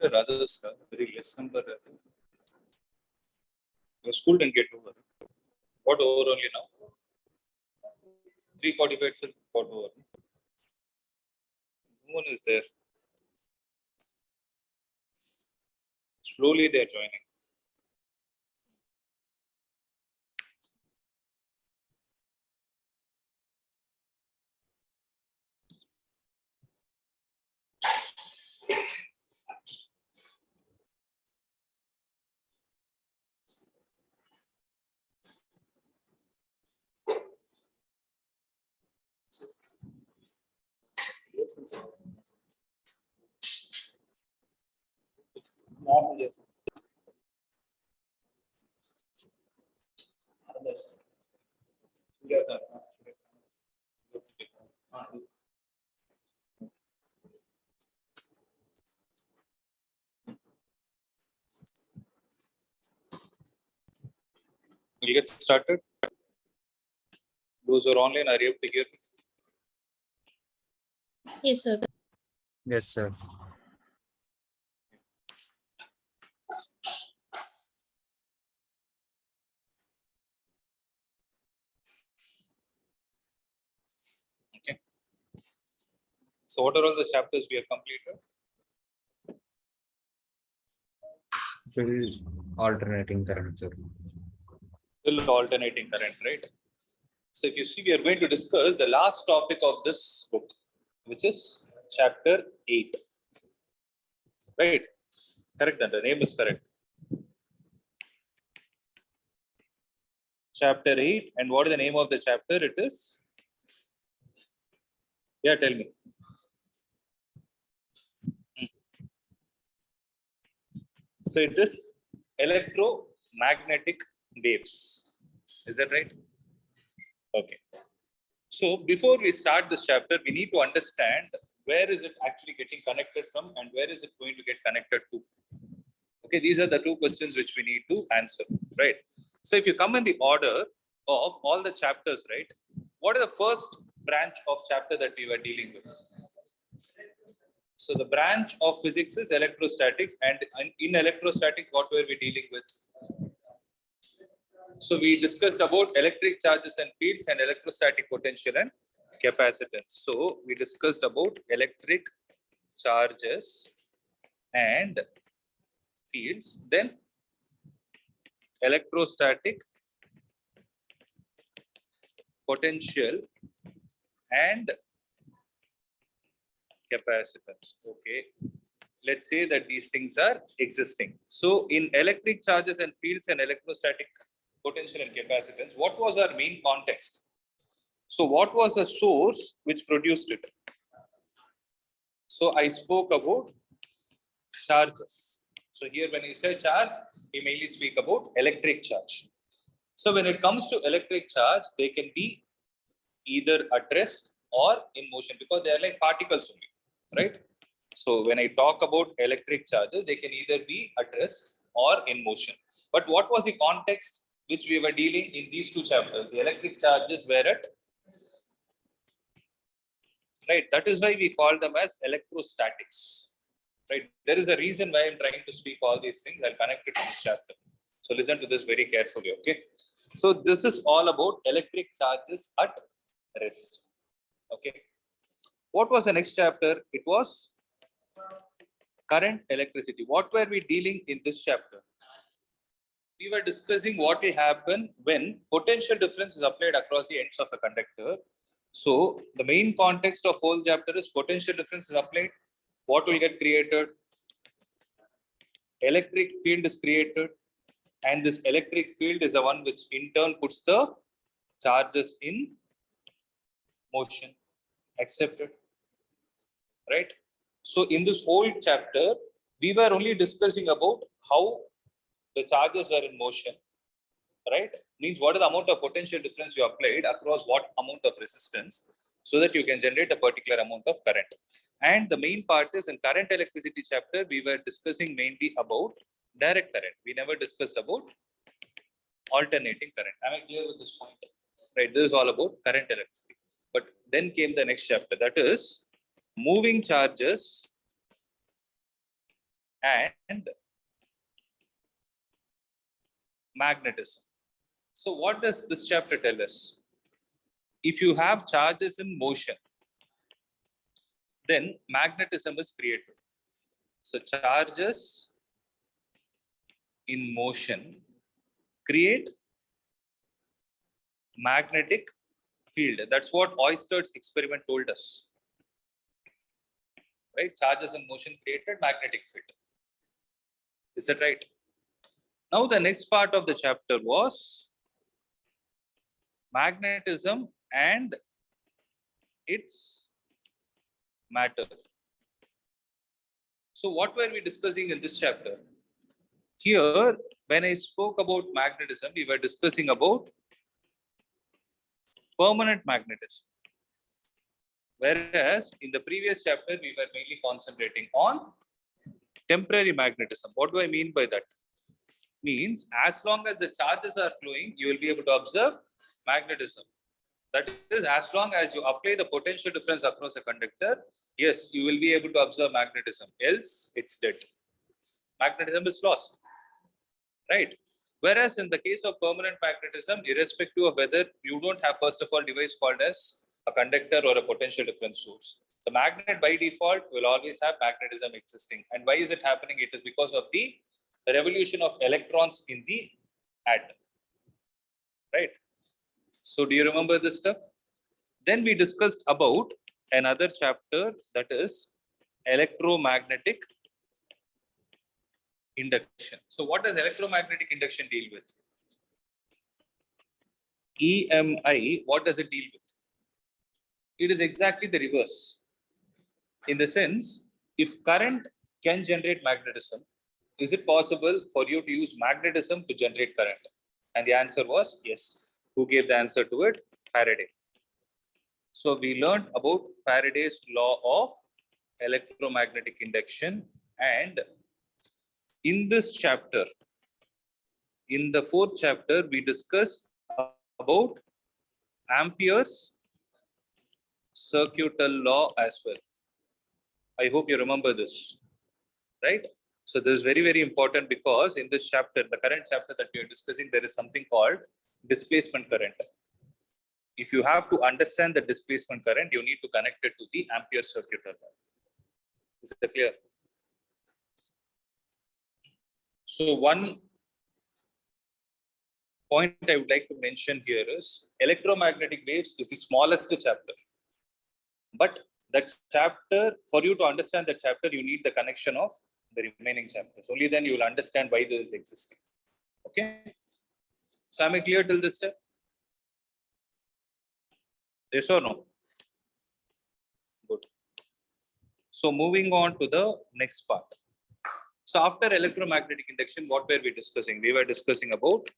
Others, very less number. Your school didn't get over. Got over only now. 3:45 itself got over. No one is there. Slowly they are joining. Normal earphone. Others. We'll get started. Those who are online, are you able to hear me? Yes, sir. Yes, sir. Okay. So what are all the chapters we have completed? Still alternating current, sir. Still alternating current, right? So if you see, we are going to discuss the last topic of this book, which is chapter 8. Right? Correct, the name is correct. Chapter 8, and what is the name of the chapter? It is, yeah, tell me. So it is electromagnetic waves. Is that right? Okay. So before we start this chapter, we need to understand where is it actually getting connected from and where is it going to get connected to. Okay, these are the two questions which we need to answer, right? So if you come in the order of all the chapters, right? What is the first branch of chapter that we were dealing with? So the branch of physics is electrostatics, and in electrostatics, what were we dealing with? So we discussed about electric charges and fields and electrostatic potential and capacitance. So we discussed about electric charges and fields, then electrostatic potential and capacitance. Okay. Let's say that these things are existing. So in electric charges and fields and electrostatic potential and capacitance, what was our main context? So what was the source which produced it? So I spoke about charges. So here when you say charge, we mainly speak about electric charge. So when it comes to electric charge, they can be either at rest or in motion because they are like particles only, right? So when I talk about electric charges, they can either be at rest or in motion. But what was the context which we were dealing in these two chapters? The electric charges were at, right? That is why we call them as electrostatics, right? There is a reason why I'm trying to speak all these things. I'll connect it to this chapter. So listen to this very carefully, okay? So this is all about electric charges at rest, okay? What was the next chapter? It was current electricity. What were we dealing in this chapter? We were discussing what will happen when potential difference is applied across the ends of a conductor. So the main context of whole chapter is potential difference is applied. What will get created? Electric field is created, and this electric field is the one which in turn puts the charges in motion. Accepted, right? So in this whole chapter, we were only discussing about how the charges were in motion, right? Means what is the amount of potential difference you applied across what amount of resistance so that you can generate a particular amount of current. And the main part is in current electricity chapter, we were discussing mainly about direct current. We never discussed about alternating current. Am I clear with this point? Right, this is all about current electricity. But then came the next chapter, that is moving charges and magnetism. So what does this chapter tell us? If you have charges in motion, then magnetism is created. So charges in motion create magnetic field. That's what Oester's experiment told us. Right? Charges in motion created magnetic field. Is that right? Now the next part of the chapter was magnetism and its matter. So what were we discussing in this chapter? Here, when I spoke about magnetism, we were discussing about permanent magnetism. Whereas in the previous chapter, we were mainly concentrating on temporary magnetism. What do I mean by that? Means as long as the charges are flowing, you will be able to observe magnetism. That is, as long as you apply the potential difference across a conductor, yes, you will be able to observe magnetism. Else, it's dead. Magnetism is lost. Right? Whereas in the case of permanent magnetism, irrespective of whether you don't have, first of all, device called as a conductor or a potential difference source, the magnet by default will always have magnetism existing. And why is it happening? It is because of the revolution of electrons in the atom. Right? So do you remember this stuff? Then we discussed about another chapter, that is electromagnetic induction. So what does electromagnetic induction deal with? EMI, what does it deal with? It is exactly the reverse. In the sense, if current can generate magnetism, is it possible for you to use magnetism to generate current? And the answer was yes. Who gave the answer to it? Faraday. So we learned about Faraday's law of electromagnetic induction, and in this chapter, in the fourth chapter, we discussed about Ampere's circuital law as well. I hope you remember this, right? So this is very, very important because in this chapter, the current chapter that we are discussing, there is something called displacement current. If you have to understand the displacement current, you need to connect it to the Ampere circuital law. Is it clear? So one point I would like to mention here is electromagnetic waves is the smallest chapter. But that chapter, for you to understand that chapter, you need the connection of the remaining chapters. Only then you will understand why this is existing. Okay. So am I clear till this step? Yes or no? Good. So moving on to the next part. So after electromagnetic induction, what were we discussing? We were discussing about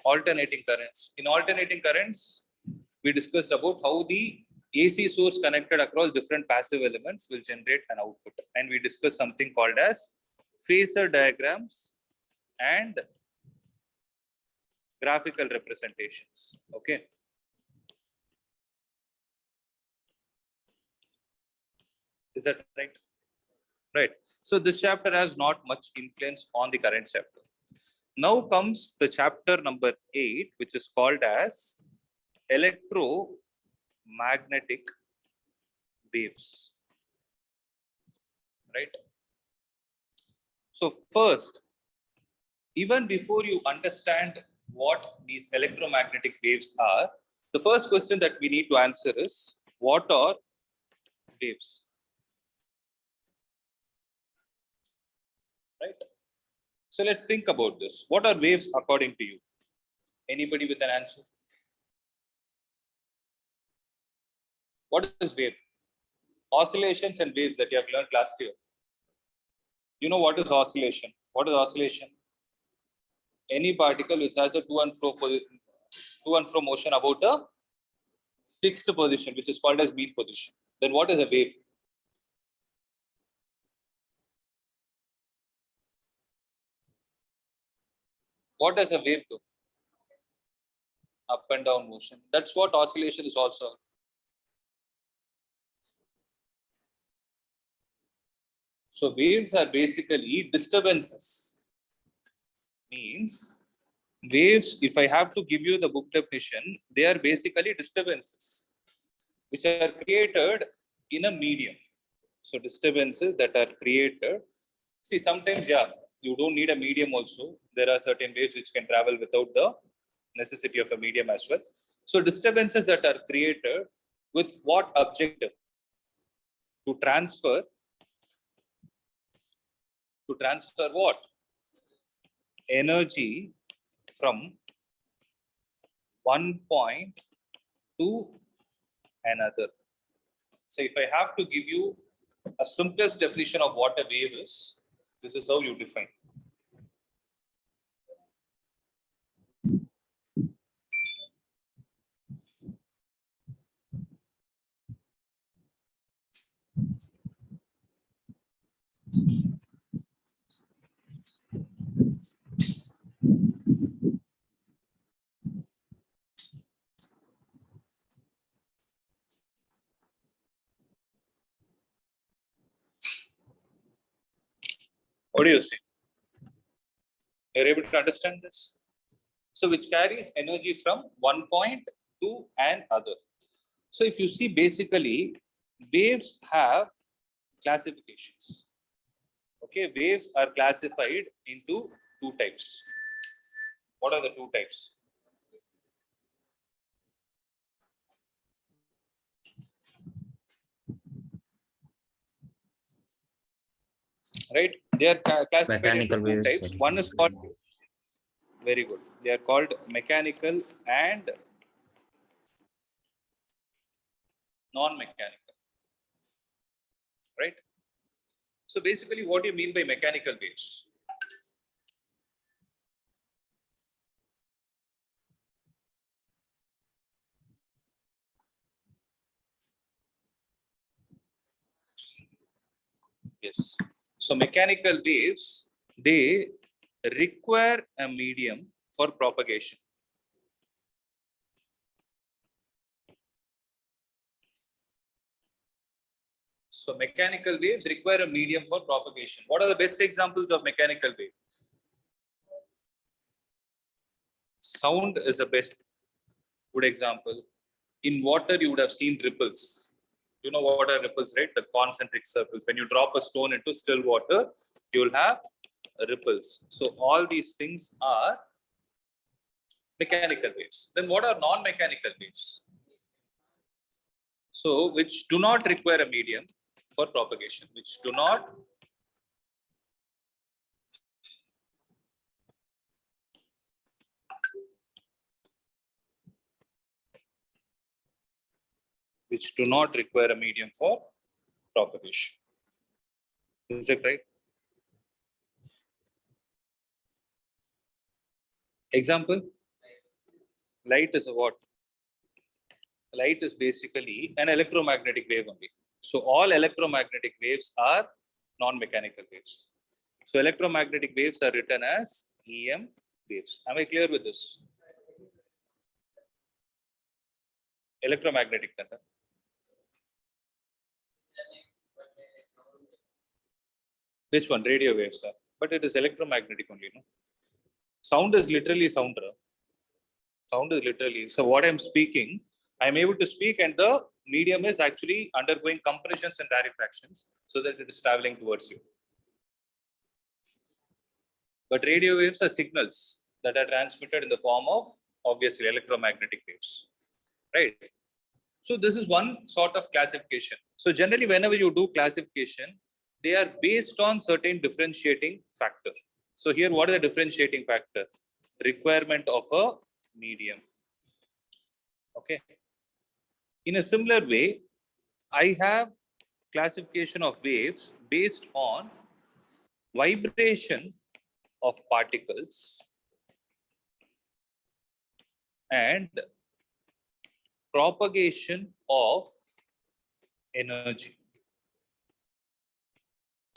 alternating currents. In alternating currents, we discussed about how the AC source connected across different passive elements will generate an output. And we discussed something called as phasor diagrams and graphical representations. Okay. Is that right? Right. So this chapter has not much influence on the current chapter. Now comes the chapter number 8, which is called as electromagnetic waves. Right. So first, even before you understand what these electromagnetic waves are, the first question that we need to answer is, what are waves? Right? So let's think about this. What are waves according to you? Anybody with an answer? What is wave? Oscillations and waves that you have learned last year. You know what is oscillation? What is oscillation? Any particle which has a to and fro motion about a fixed position, which is called as mean position. Then what is a wave? What does a wave do? Up and down motion. That's what oscillation is also. So waves are basically disturbances. Means waves, if I have to give you the book definition, they are basically disturbances which are created in a medium. So disturbances that are created. See, sometimes, yeah, you don't need a medium also. There are certain waves which can travel without the necessity of a medium as well. So disturbances that are created with what objective? To transfer what? Energy from one point to another. So if I have to give you a simplest definition of what a wave is, this is how you define. What do you say? You're able to understand this? So which carries energy from one point to another. So if you see, basically, waves have classifications. Okay, waves are classified into two types. What are the two types? right? They are classified into Mechanical two waves. types. One is called, very good, they are called mechanical and non-mechanical, right? So basically, what do you mean by mechanical waves? Yes. So mechanical waves, they require a medium for propagation. So mechanical waves require a medium for propagation. What are the best examples of mechanical wave? Sound is the best good example. In water, you would have seen ripples. You know what are ripples, right? The concentric circles. When you drop a stone into still water, you will have ripples. So all these things are mechanical waves. Then what are non-mechanical waves? So which do not require a medium for propagation, which do not require a medium for propagation. Is it right? Example, light is a what? Light is basically an electromagnetic wave only. So all electromagnetic waves are non-mechanical waves. So electromagnetic waves are written as EM waves. Am I clear with this? Electromagnetic thunder. Which one? Radio waves, sir. But it is electromagnetic only, no? Sound is literally sound. Sound is literally. So what I'm speaking, I'm able to speak, and the medium is actually undergoing compressions and rarefactions so that it is traveling towards you. But radio waves are signals that are transmitted in the form of, obviously, electromagnetic waves, right? So this is one sort of classification. So generally, whenever you do classification, they are based on certain differentiating factor. So here, what is the differentiating factor? Requirement of a medium. Okay. In a similar way, I have classification of waves based on vibration of particles and propagation of energy.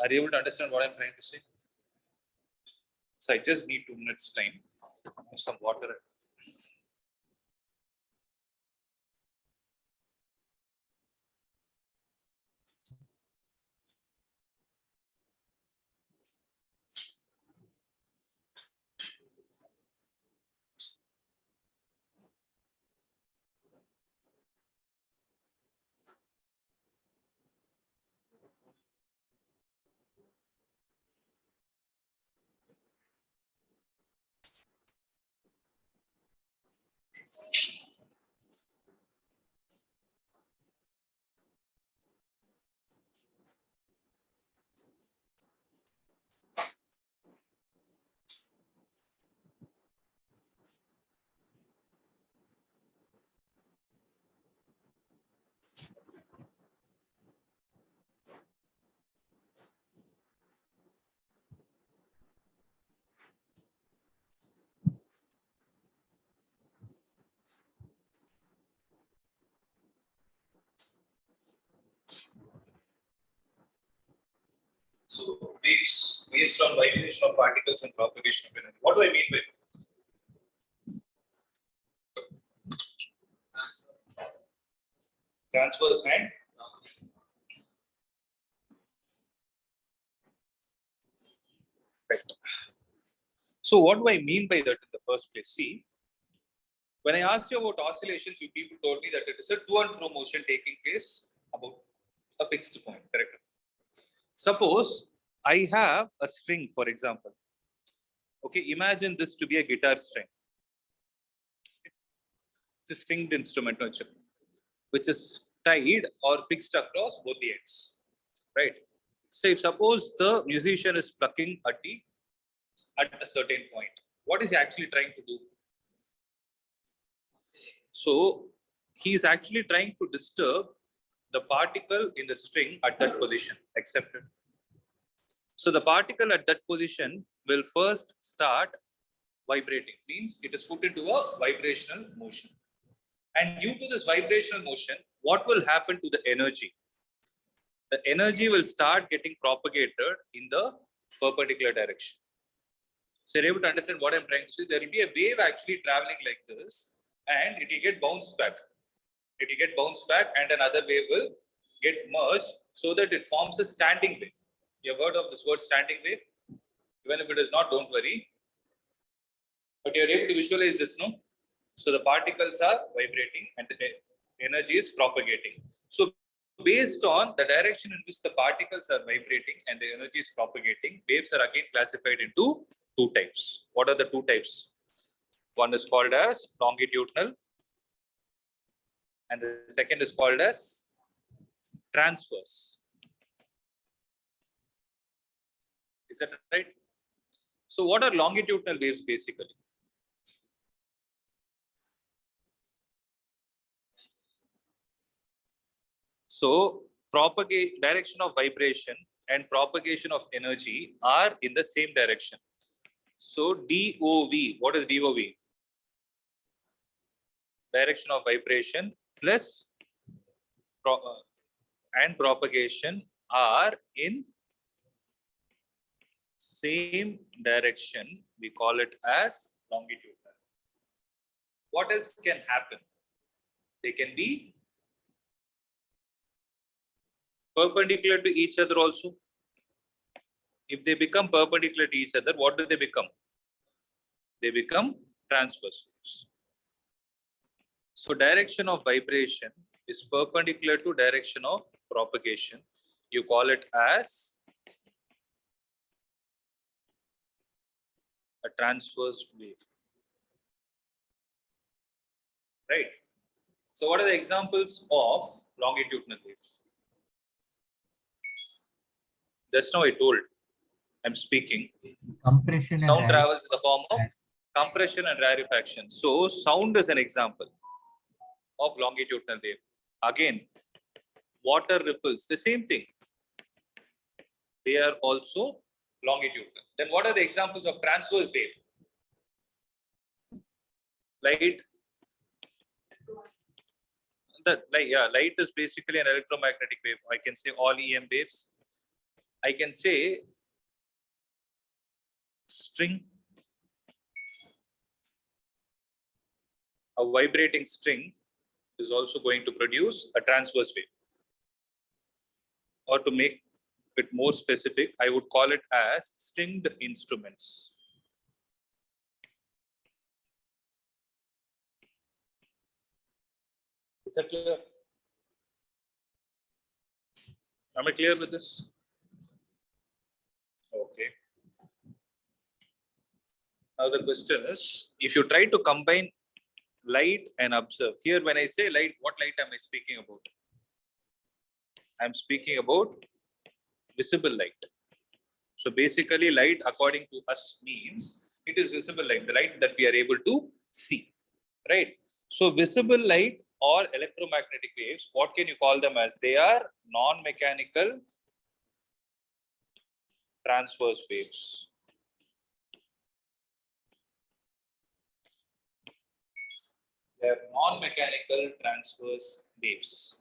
Are you able to understand what I'm trying to say? So I just need 2 minutes time. Have some water. So waves based on vibration of particles and propagation of energy. What do I mean by transverse and vector? So what do I mean by that in the first place? See, when I asked you about oscillations, you people told me that it is a to and fro motion taking place about a fixed point, correct? Suppose I have a string, for example. Okay, imagine this to be a guitar string. It's a stringed instrument, which is tied or fixed across both the ends, right? So if suppose the musician is plucking at a certain point, what is he actually trying to do? So he is actually trying to disturb the particle in the string at that position. Accepted. So the particle at that position will first start vibrating, means it is put into a vibrational motion. And due to this vibrational motion, what will happen to the energy? The energy will start getting propagated in the perpendicular direction. So you're able to understand what I'm trying to say. There will be a wave actually traveling like this, and it will get bounced back. It will get bounced back, and another wave will get merged so that it forms a standing wave. You have heard of this word standing wave? Even if it is not, don't worry. But you're able to visualize this, no? So the particles are vibrating and the energy is propagating. So based on the direction in which the particles are vibrating and the energy is propagating, waves are again classified into two types. What are the two types? One is called as longitudinal and the second is called as transverse. Is that right? So what are longitudinal waves basically? So direction of vibration and propagation of energy are in the same direction. So DOV, what is DOV? Direction of vibration plus and propagation are in same direction. We call it as longitudinal. What else can happen? They can be perpendicular to each other also. If they become perpendicular to each other, what do they become? They become transverse waves. So direction of vibration is perpendicular to direction of propagation. You call it as a transverse wave. Right? So what are the examples of longitudinal waves? Just now I told, I'm speaking. Compression and Sound travels in the form of compression and rarefaction. So sound is an example of longitudinal wave. Again, water ripples, the same thing. They are also longitudinal. Then what are the examples of transverse wave? Light. Light is basically an electromagnetic wave. I can say all EM waves. I can say string. A vibrating string is also going to produce a transverse wave. Or to make it more specific, I would call it as stringed instruments. Is that clear? Am I clear with this? Okay. Now the question is, if you try to combine light and observe, here when I say light, what light am I speaking about? I'm speaking about visible light. So basically light according to us means it is visible light, the light that we are able to see, right? So visible light or electromagnetic waves, what can you call them as? They are non-mechanical transverse waves. They are non-mechanical transverse waves.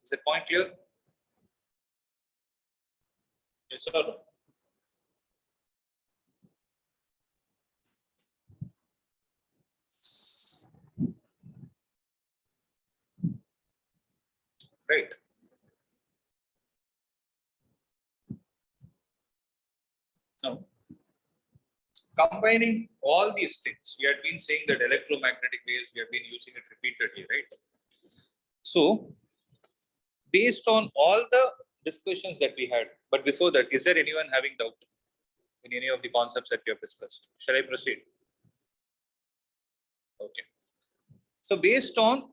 Is that point clear? Yes or no? Right. Now, combining all these things, we had been saying that electromagnetic waves, we have been using it repeatedly, right? So, based on all the discussions that we had, but before that, is there anyone having doubt in any of the concepts that we have discussed? Shall I proceed? Okay. So, based on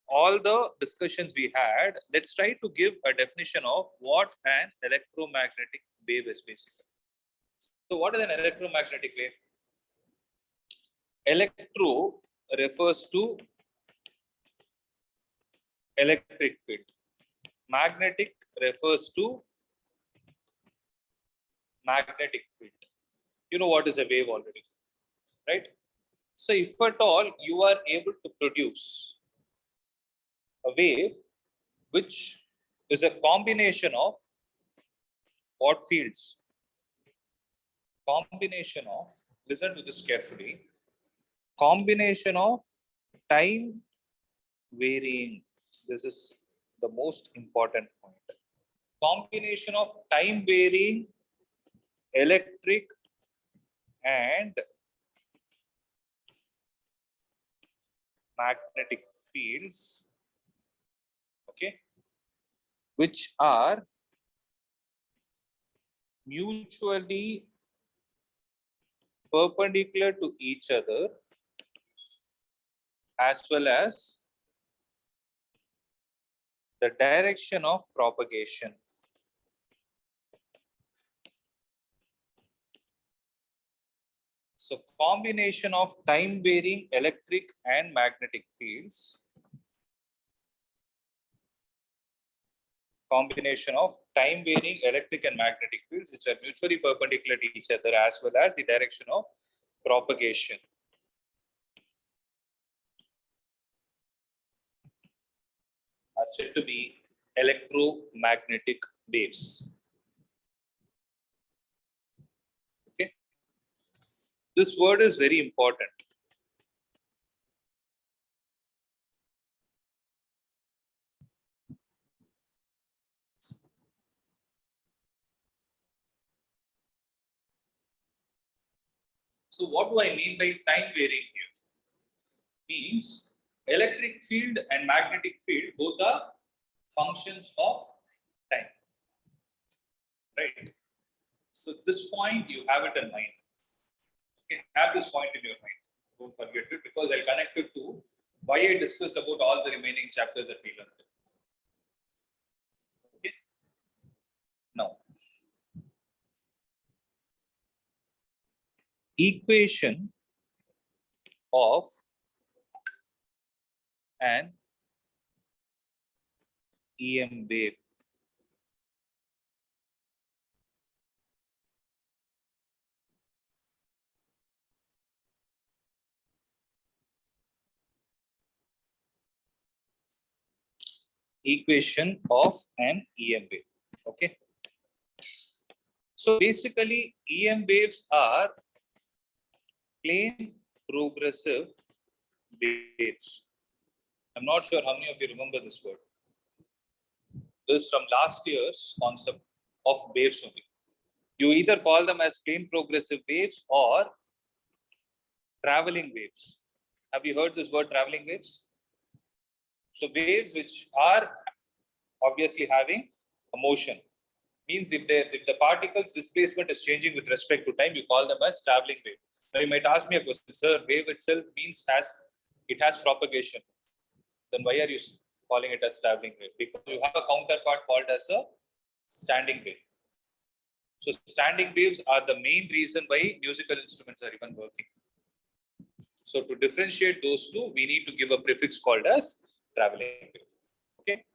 all the discussions we had, let's try to give a definition of what an electromagnetic wave is basically. So what is an electromagnetic wave? Electro refers to electric field. Magnetic refers to magnetic field. You know what is a wave already, right? So if at all you are able to produce a wave which is a combination of what fields? Combination of, listen to this carefully, combination of time varying. This is the most important point. Combination of time varying electric and magnetic fields, okay, which are mutually perpendicular to each other as well as the direction of propagation. So combination of time varying electric and magnetic fields, combination of time varying electric and magnetic fields which are mutually perpendicular to each other as well as the direction of propagation. Are said to be electromagnetic waves. Okay. This word is very important. So what do I mean by time varying here? Means electric field and magnetic field both are functions of time, right? So this point you have it in mind. Okay, have this point in your mind. Don't forget it because I'll connect it to why I discussed about all the remaining chapters that we learned. Okay. Now, equation of an EM wave. Equation of an EM wave. Okay. So basically, EM waves are plane progressive waves. I'm not sure how many of you remember this word. This is from last year's concept of waves only. You either call them as plane progressive waves or traveling waves. Have you heard this word traveling waves? So waves which are obviously having a motion. Means if the particle's displacement is changing with respect to time, you call them as traveling wave. Now you might ask me a question, sir, wave itself means it has propagation. Then why are you calling it as traveling wave? Because you have a counterpart called as a standing wave. So standing waves are the main reason why musical instruments are even working. So to differentiate those two, we need to give a prefix called as traveling wave. Okay,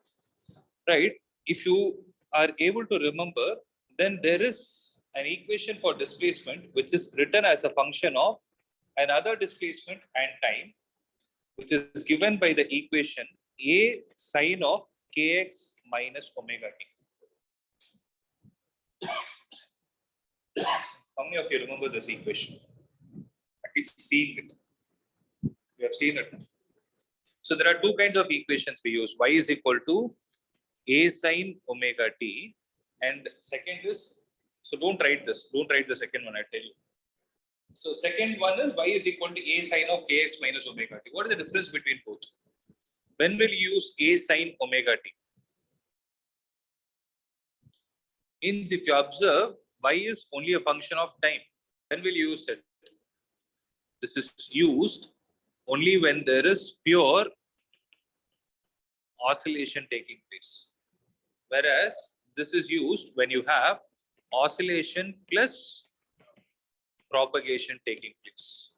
right? If you are able to remember, then there is an equation for displacement which is written as a function of another displacement and time, which is given by the equation A sine of kx minus omega t. How many of you remember this equation? At least seeing it. You have seen it. So there are two kinds of equations we use. Y is equal to A sine omega t, and second is, so don't write this. Don't write the second one, I tell you. So second one is y is equal to A sine of kx minus omega t. What is the difference between both? When will you use A sine omega t? Means if you observe, y is only a function of time. When will you use it? This is used only when there is pure oscillation taking place. Whereas this is used when you have oscillation plus propagation taking place.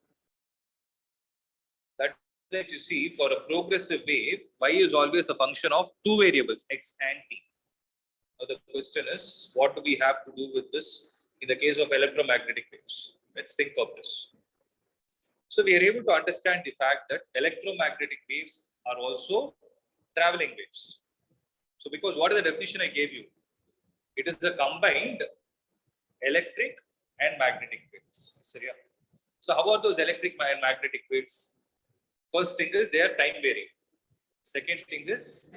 That's that you see for a progressive wave, y is always a function of two variables, x and t. Now the question is, what do we have to do with this in the case of electromagnetic waves? Let's think of this. So we are able to understand the fact that electromagnetic waves are also traveling waves. So because what is the definition I gave you? It is the combined electric and magnetic waves. So how are those electric and magnetic waves? First thing is they are time varying. Second thing is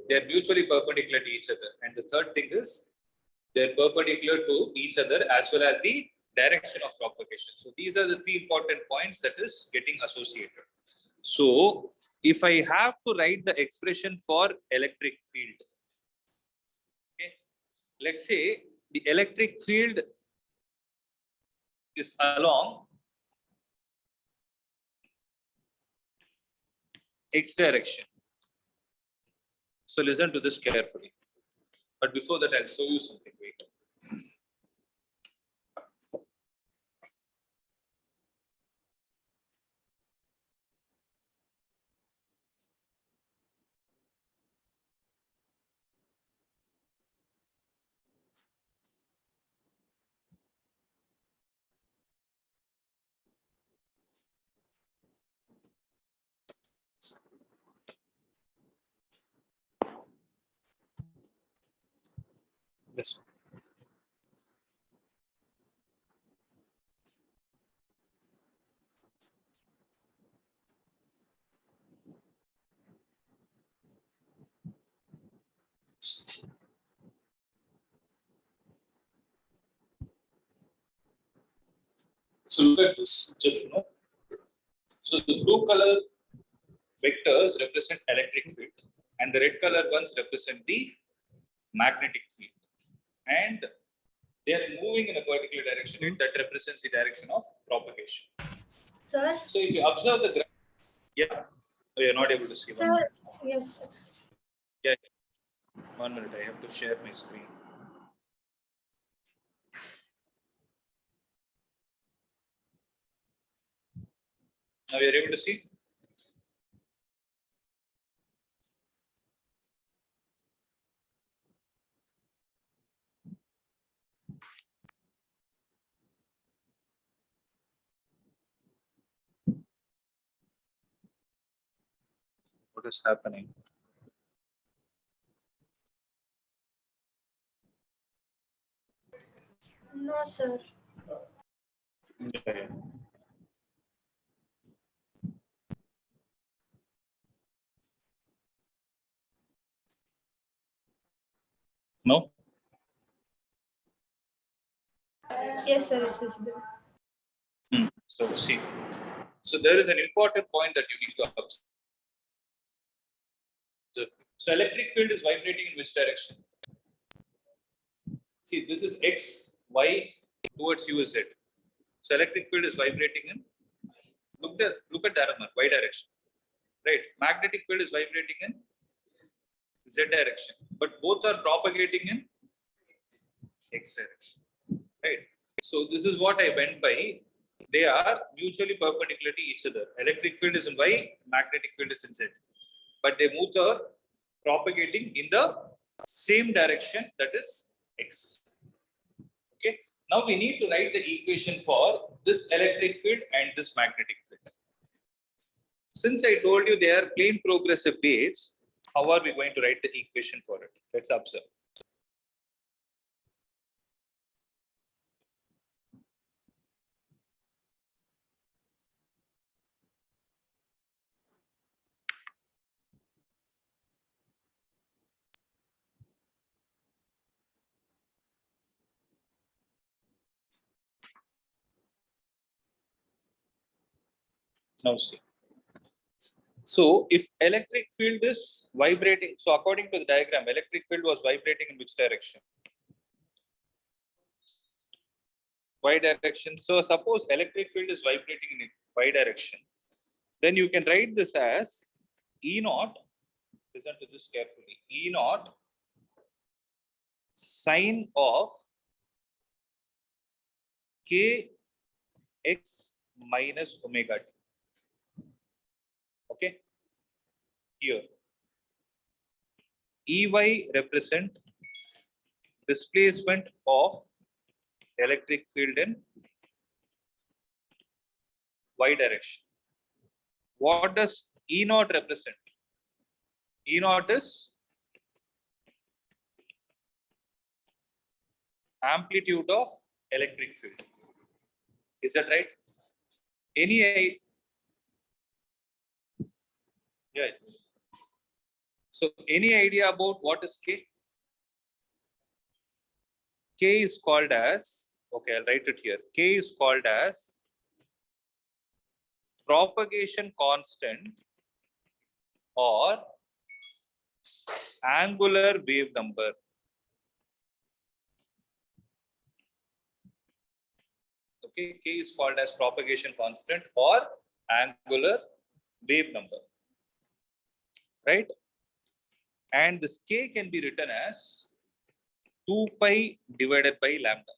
they are mutually perpendicular to each other. And the third thing is they are perpendicular to each other as well as the direction of propagation. So these are the three important points that is getting associated. So if I have to write the expression for electric field, okay, let's say the electric field is along x direction. So listen to this carefully. But before that, I'll show you something. Wait. Yes. So look at this GIF. No? So the blue color vectors represent electric field, and the red color ones represent the magnetic field. And they are moving in a particular direction. That represents the direction of propagation. Sir? So if you observe the graph, yeah, oh, you're not able to see. Sir, yes. Sir. Yeah, 1 minute. I have to share my screen. Now you're able to see. What is happening? No, sir. Yeah. No. Yes, sir, it's visible. So see. So there is an important point that you need to observe. So electric field is vibrating in which direction? See, this is x, y towards u is z. So electric field is vibrating in look at the arrow, y direction. Right. Magnetic field is vibrating in z direction. But both are propagating in x direction. Right. So this is what I meant by they are mutually perpendicular to each other. Electric field is in y, magnetic field is in z. But they both are propagating in the same direction, that is x. Okay. Now we need to write the equation for this electric field and this magnetic field. Since I told you they are plane progressive waves, how are we going to write the equation for it? Let's observe. Now see. So if electric field is vibrating, so according to the diagram, electric field was vibrating in which direction? Y direction. So suppose electric field is vibrating in y direction, then you can write this as E naught listen to this carefully. E naught sine of k x minus omega t. Okay. Here, Ey represent displacement of electric field in y direction. What does E naught represent? E naught is amplitude of electric field. Is that right? Any yeah. So any idea about what is K? K is called as, okay, I'll write it here. K is called as propagation constant or angular wave number. Okay, K is called as propagation constant or angular wave number, right? And this K can be written as 2 pi divided by lambda.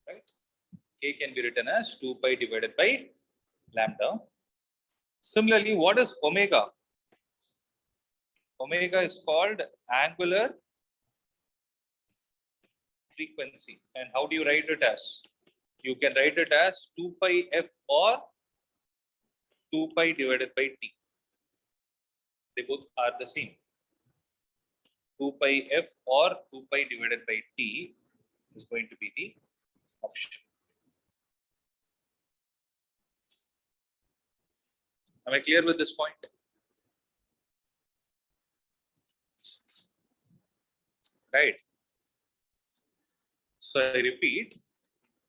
Right? K can be written as 2 pi divided by lambda. Similarly, what is omega? Omega is called angular frequency. And how do you write it as? You can write it as 2 pi f or 2 pi divided by t. They both are the same. 2 pi f or 2 pi divided by t is going to be the option. Am I clear with this point? Right. So I repeat,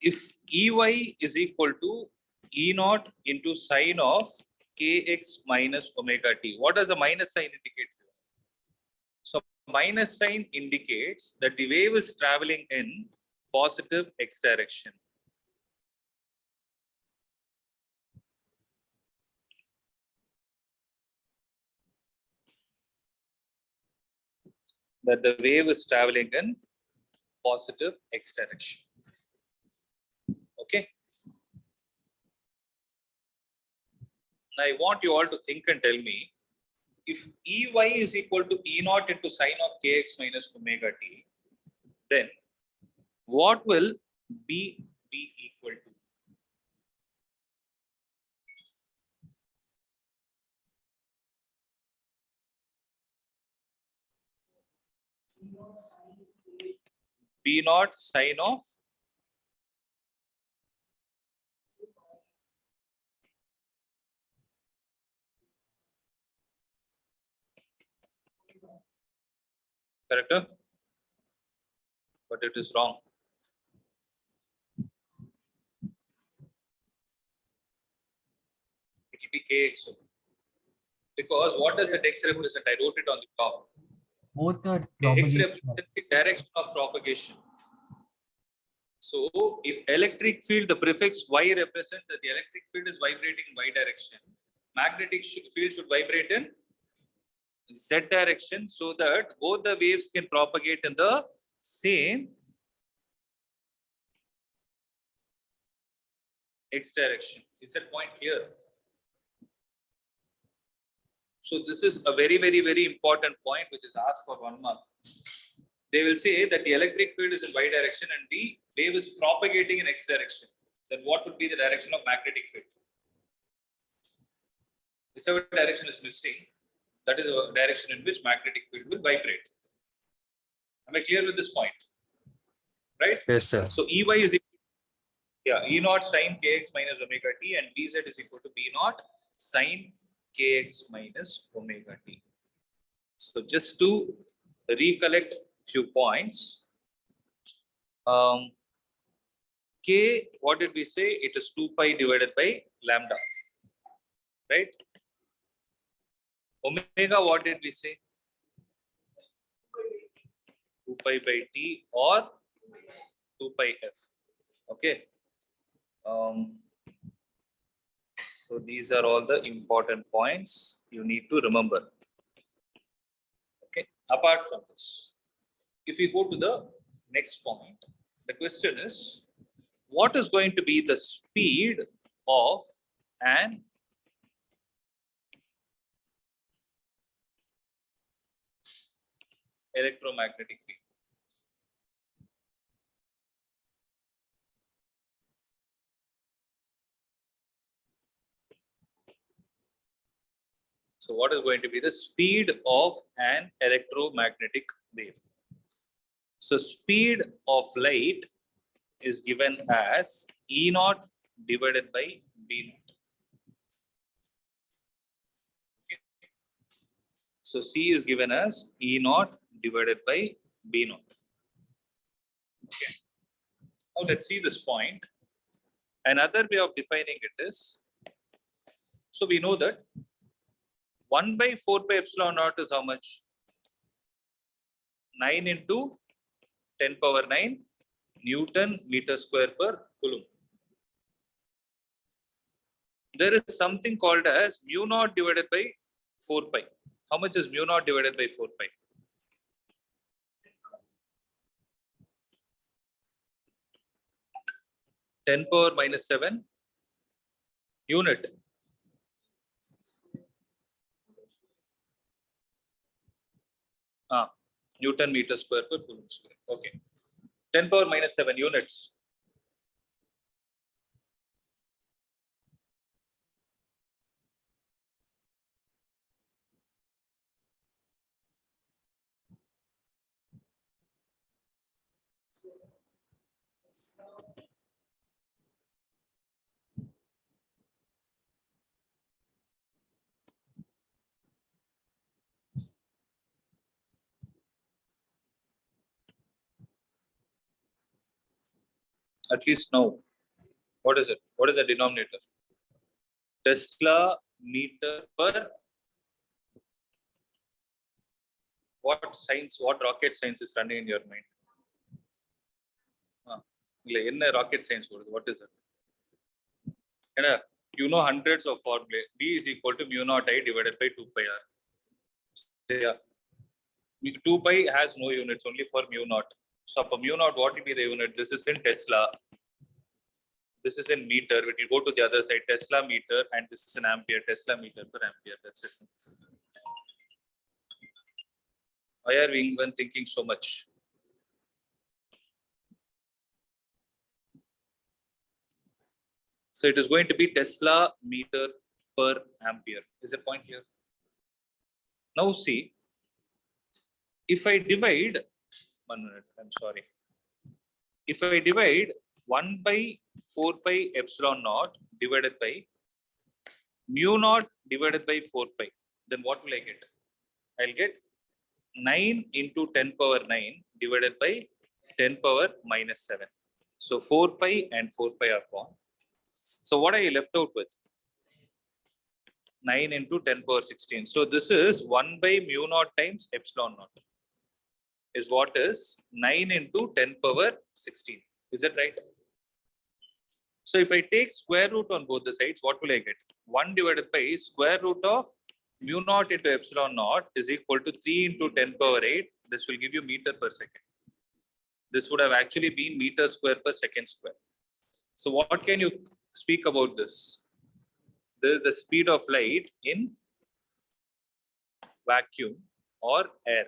if Ey is equal to E naught into sine of kx minus omega t, what does the minus sign indicate here? So minus sign indicates that the wave is traveling in positive x direction. That the wave is traveling in positive x direction. Okay. Now I want you all to think and tell me, if Ey is equal to E naught into sine of kx minus omega t, then what will B be equal to? B naught sine of correct? But it is wrong. It will be kx. Because what does that x represent? I wrote it on the top. Both are X propagation. represents the direction of propagation. So if electric field, the prefix y represents that the electric field is vibrating in y direction, magnetic field should vibrate in z direction, so that both the waves can propagate in the same x direction. Is that point clear? So this is a very, very, very important point which is asked for 1 mark. They will say that the electric field is in y direction and the wave is propagating in x direction. Then what would be the direction of magnetic field? Whichever direction is missing, that is the direction in which magnetic field will vibrate. Am I clear with this point? Right? Yes, sir. So Ey is equal to, yeah, E naught sine kx minus omega t, and Bz is equal to B naught sine kx minus omega t. So just to recollect few points, k, what did we say? It is 2 pi divided by lambda, right? Omega, what did we say? 2 pi by t or 2 pi f. Okay. So So these are all the important points you need to remember. Okay. Apart from this, if we go to the next point, the question is, what is going to be the speed of an electromagnetic wave? So what is going to be the speed of an electromagnetic wave? So speed of light is given as E naught divided by B naught. Okay. So C is given as E naught divided by B naught. Okay. Now let's see this point. Another way of defining it is, so we know that 1 by 4 pi epsilon naught is how much? 9 into 10 power 9 Newton meter square per coulomb. There is something called as mu naught divided by 4 pi. How much is mu naught divided by 4 pi? Ten power minus 7 unit. Newton meter square per coulomb square. Okay. 10 power minus 7 units. At least now. What is it? What is the denominator? Tesla meter per what science, what rocket science is running in your mind? In rocket science, what is it? And you know hundreds of formulae. B is equal to mu naught I divided by 2 pi r. Yeah. 2 pi has no units, only for mu naught. So for mu naught, what will be the unit? This is in Tesla. This is in meter. It will go to the other side, Tesla meter, and this is an ampere, Tesla meter per ampere. That's it. Why are we even thinking so much? So it is going to be Tesla meter per ampere. Is the point clear? Now see, if I divide, 1 minute, I'm sorry. If I divide 1 by 4 pi epsilon naught divided by mu naught divided by 4 pi, then what will I get? I'll get 9 into 10 power 9 divided by 10 power minus 7. So 4 pi and 4 pi are gone. So what are you left out with? 9 into 10 power 16. So this is 1 by mu naught times epsilon naught is what is 9 into 10 power 16. Is that right? So if I take square root on both the sides, what will I get? 1 divided by square root of mu naught into epsilon naught is equal to 3 into 10 power 8. This will give you meter per second. This would have actually been meter square per second square. So what can you speak about this? This is the speed of light in vacuum or air.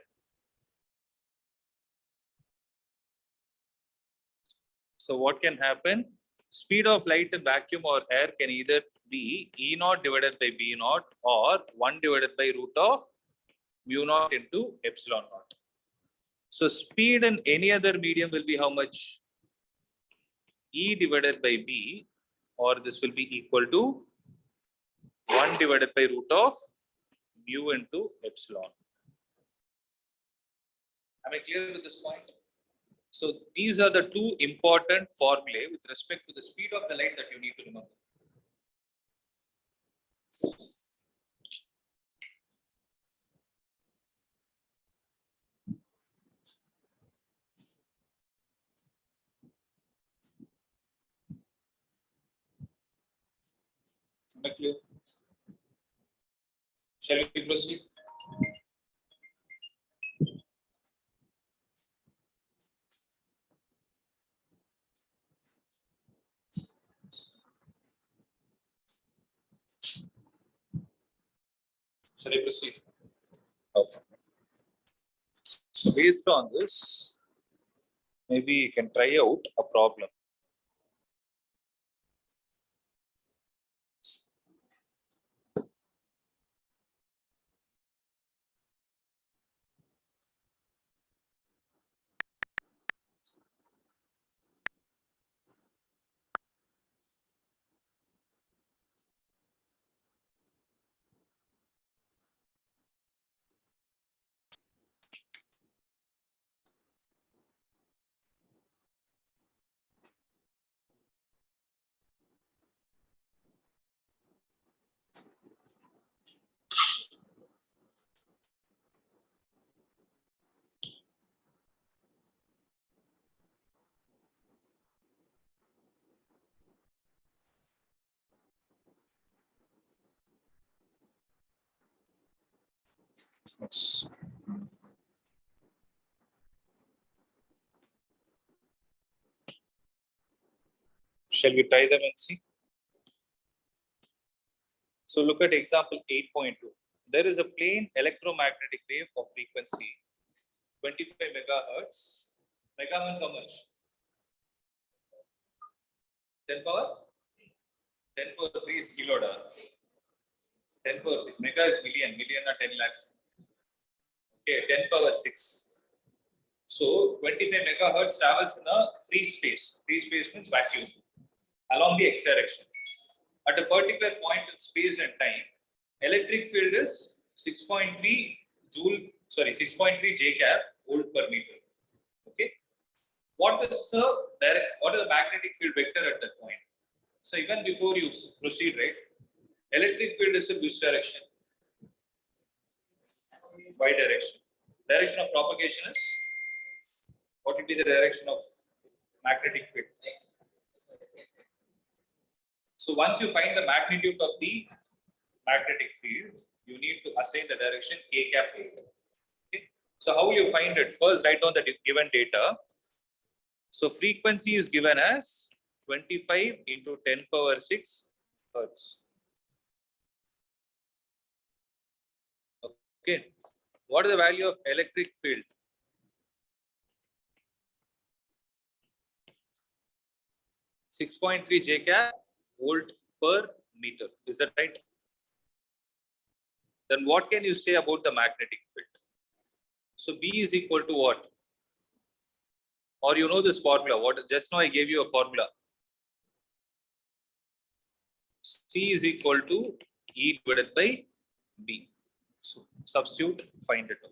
So what can happen? Speed of light in vacuum or air can either be E naught divided by B naught or 1 divided by root of mu naught into epsilon naught. So speed in any other medium will be how much? E divided by B, or this will be equal to 1 divided by root of mu into epsilon. Am I clear with this point? So these are the two important formulae with respect to the speed of the light that you need to remember. Am I clear? Shall we proceed? Shall I proceed? Okay. So based on this, maybe you can try out a problem. Yes. Shall we try them and see? So look at example 8.2. There is a plane electromagnetic wave of frequency 25 megahertz. Mega means how much? 10 power? 10 power 3 is kilo. 10 power 6. Mega is million. Million are 10 lakhs. Okay, 10 power 6. So 25 megahertz travels in a free space. Free space means vacuum along the x direction. At a particular point in space and time, electric field is 6.3 joule, 6.3 J cap volt per meter. Okay. What is the magnetic field vector at that point? So even before you proceed, right? Electric field is in which direction? Y direction. Direction of propagation is? What will be the direction of magnetic field? So once you find the magnitude of the magnetic field, you need to assign the direction k cap. Okay. So how will you find it? First, write down the given data. So frequency is given as 25 into 10 power 6 hertz. Okay. What is the value of electric field? .3 J cap volt per meter. Is that right? Then what can you say about the magnetic field? So B is equal to what? Or you know this formula? What? Just now I gave you a formula. C is equal to E divided by B. So substitute, find it out.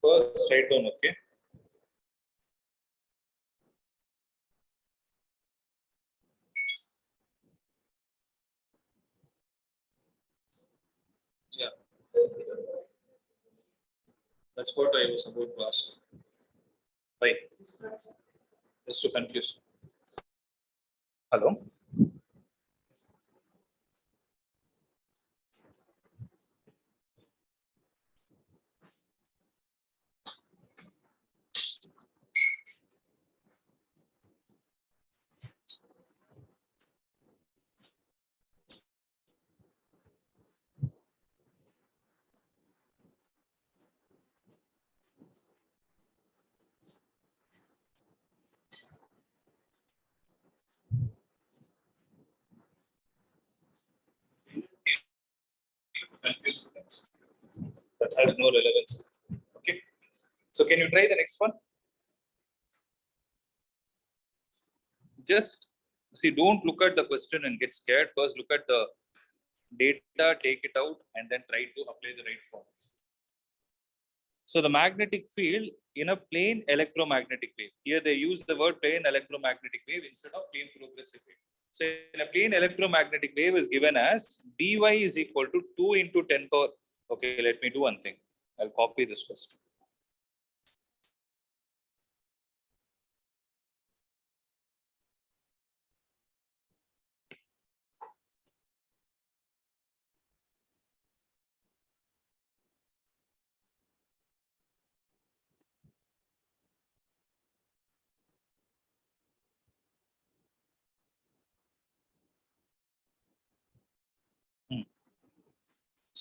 First, write down, okay? Yeah. That's what I was about to ask. Why? Just to confuse. Hello? Confuse students. That has no relevance. Okay. So can you try the next one? Just See, don't look at the question and get scared. First, look at the data, take it out, and then try to apply the right form. So the magnetic field in a plane electromagnetic wave. Here they use the word plane electromagnetic wave instead of plane progressive wave. So in a plane electromagnetic wave is given as By is equal to 2 into 10 power. Okay, let me do one thing. I'll copy this question.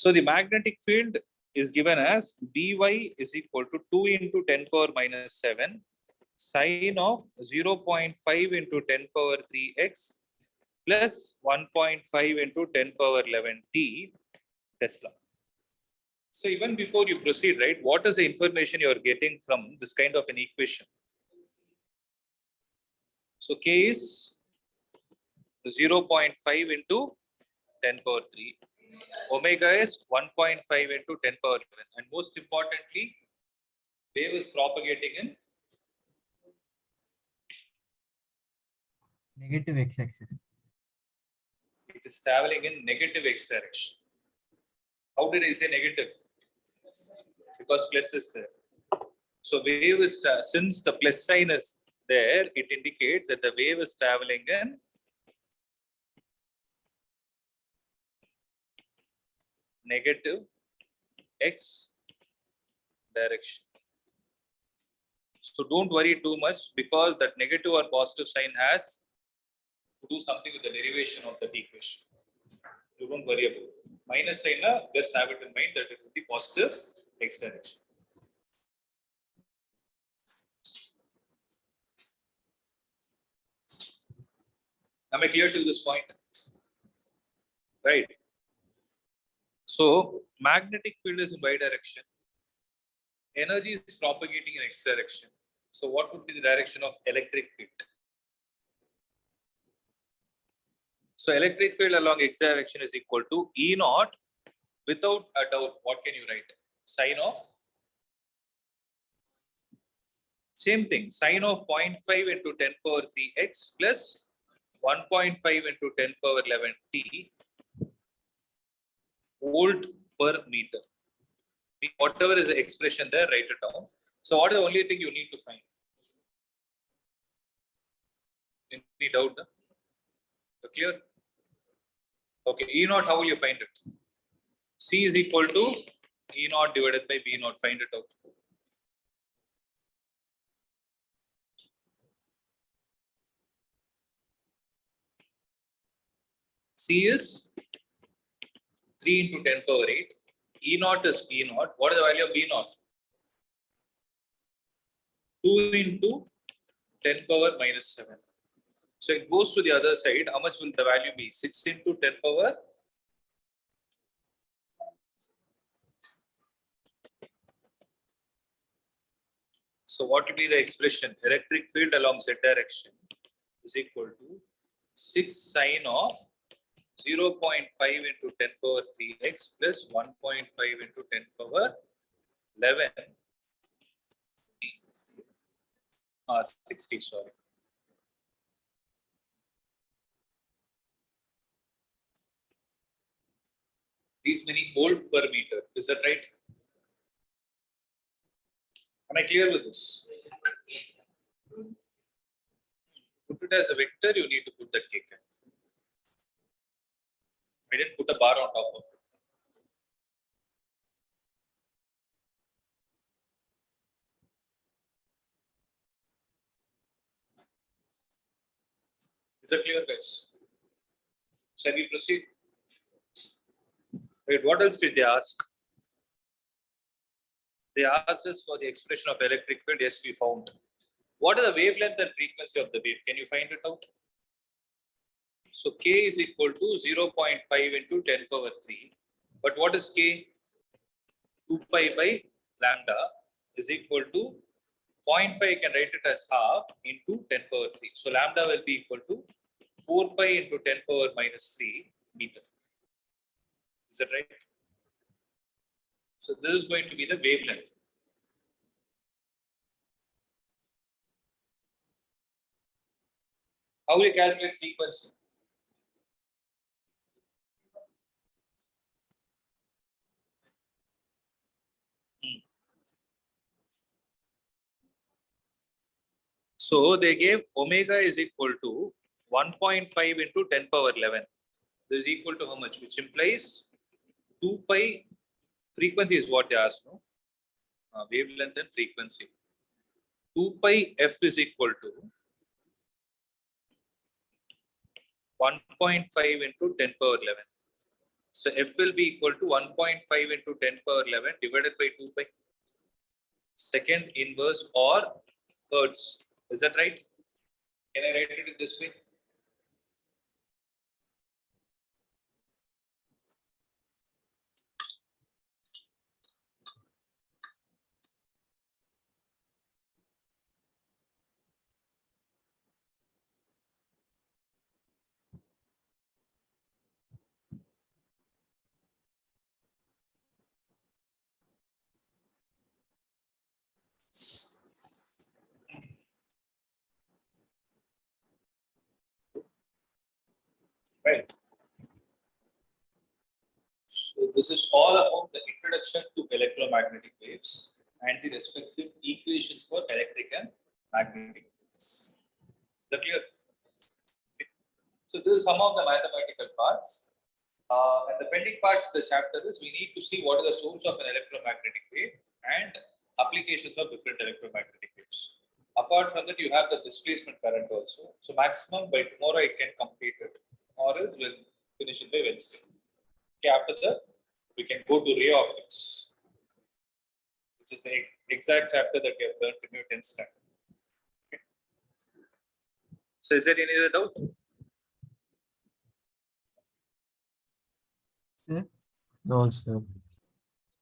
So the magnetic field is given as By is equal to 2 into 10 power minus 7 sine of 0.5 into 10 power 3x plus 1.5 into 10 power 11 t Tesla. So even before you proceed, right, what is the information you are getting from this kind of an equation? So K is 0.5 into 10 power 3. Omega is 1.5 into 10 power 11. And most importantly, wave is propagating in negative x-axis. it is traveling in negative x direction. How did I say negative? Because plus is there. So wave is, since the plus sign is there, it indicates that the wave is traveling in negative x direction. So don't worry too much because that negative or positive sign has to do something with the derivation of that equation. You don't worry about it. Minus sign, just have it in mind that it will be positive x direction. Am I clear till this point? Right. So magnetic field is in y direction. Energy is propagating in x direction. So what would be the direction of electric field? So electric field along x direction is equal to E naught. Without a doubt, what can you write? Sine of same thing. Sine of 0.5 into 10 power 3x plus 1.5 into 10 power 11 t volt per meter. Whatever is the expression there, write it down. So what is the only thing you need to find? Any doubt? Clear? Okay, E naught, how will you find it? C is equal to E naught divided by B naught. Find it out. C is 3 into 10 power 8. E naught is P naught. What is the value of B naught? 2 into 10 power minus 7. So it goes to the other side. How much will the value be? 6 into 10 power. So what will be the expression? Electric field along z direction is equal to 6 sine of 0.5 into 10 power 3x plus 1.5 into 10 power 11. 60, sorry. These many volt per meter. Is that right? Am I clear with this? Put it as a vector, you need to put that k cap. I didn't put a bar on top of it. Is that clear, guys? Shall we proceed? Wait, what else did they ask? They asked us for the expression of electric field. Yes, we found. What is the wavelength and frequency of the wave? Can you find it out? So K is equal to 0.5 into 10 power 3. But what is K? 2 pi by lambda is equal to 0.5. I can write it as half into 10 power 3. So lambda will be equal to 4 pi into 10 power minus 3 meter. Is that right? So this is going to be the wavelength. How will you calculate frequency? So they gave omega is equal to 1.5 into 10 power 11. This is equal to how much? Which implies 2 pi. Frequency is what they asked, no? Wavelength and frequency. 2 pi f is equal to 1.5 into 10 power 11. So f will be equal to 1.5 into 10 power 11 divided by 2 pi. Second inverse or hertz. Is that right? Can I write it in this way? Right. So this is all about the introduction to electromagnetic waves and the respective equations for electric and magnetic waves. Is that clear? Okay. So this is some of the mathematical parts. And the pending parts of the chapter is we need to see what is the source of an electromagnetic wave and applications of different electromagnetic waves. Apart from that, you have the displacement current also. So maximum by tomorrow I can complete it, or else we'll finish it by Wednesday. Okay, after that, we can go to ray optics, which is the exact chapter that we have learned in your 10th standard. Okay. So is there any other doubt? Sir, No, sir.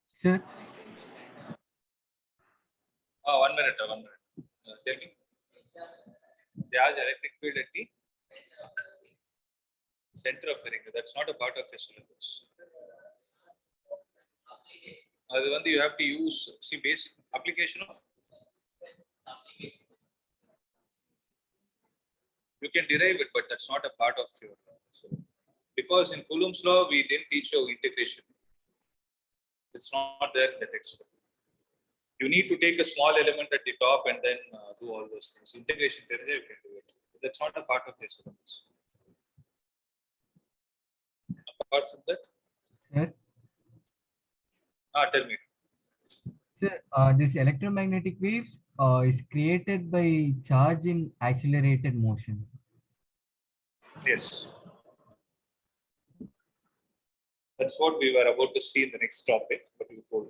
sir, 1 minute, 1 minute. Tell me. They asked electric field at the center of the ring. That's not a part of your syllabus. The one that you have to use, see, basic application of. You can derive it, but that's not a part of your. So, because in Coulomb's law, we didn't teach you integration. It's not there in the textbook. You need to take a small element at the top and then do all those things. Integration, you can do it. That's not a part of the syllabus. Apart from that, sir, tell me. sir, this electromagnetic waves is created by charge in accelerated motion. Yes. That's what we were about to see in the next topic, but you told.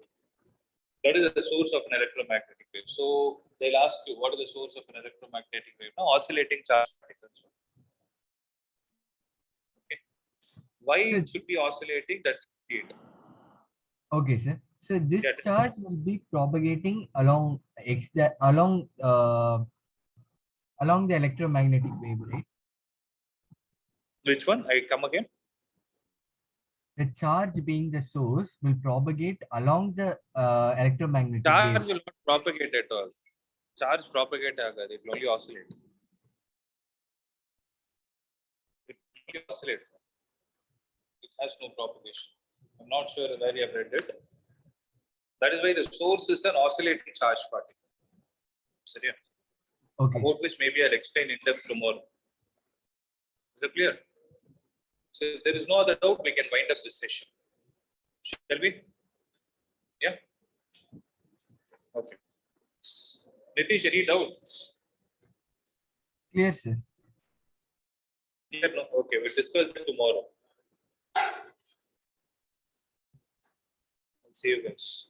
That is the source of an electromagnetic wave. So they'll ask you, what is the source of an electromagnetic wave? Now, oscillating charge particles. Okay. Why it should be oscillating? That's it. Okay, sir. So this Yeah. charge will be propagating along along the electromagnetic wave, right? Which one? I come again. The charge being the source will propagate along the electromagnetic Charge wave. will not propagate at all. Charge propagate, it will only oscillate. It will only oscillate. It has no propagation. I'm not sure where you have read it. That is why the source is an oscillating charge particle. Serious. Okay. About which maybe I'll explain in depth tomorrow. Is it clear? So if there is no other doubt, we can wind up this session. Shall we? Yeah? Okay. Nitish, any doubt? Clear, sir. Yeah, no. Okay, we'll discuss that tomorrow. See you guys.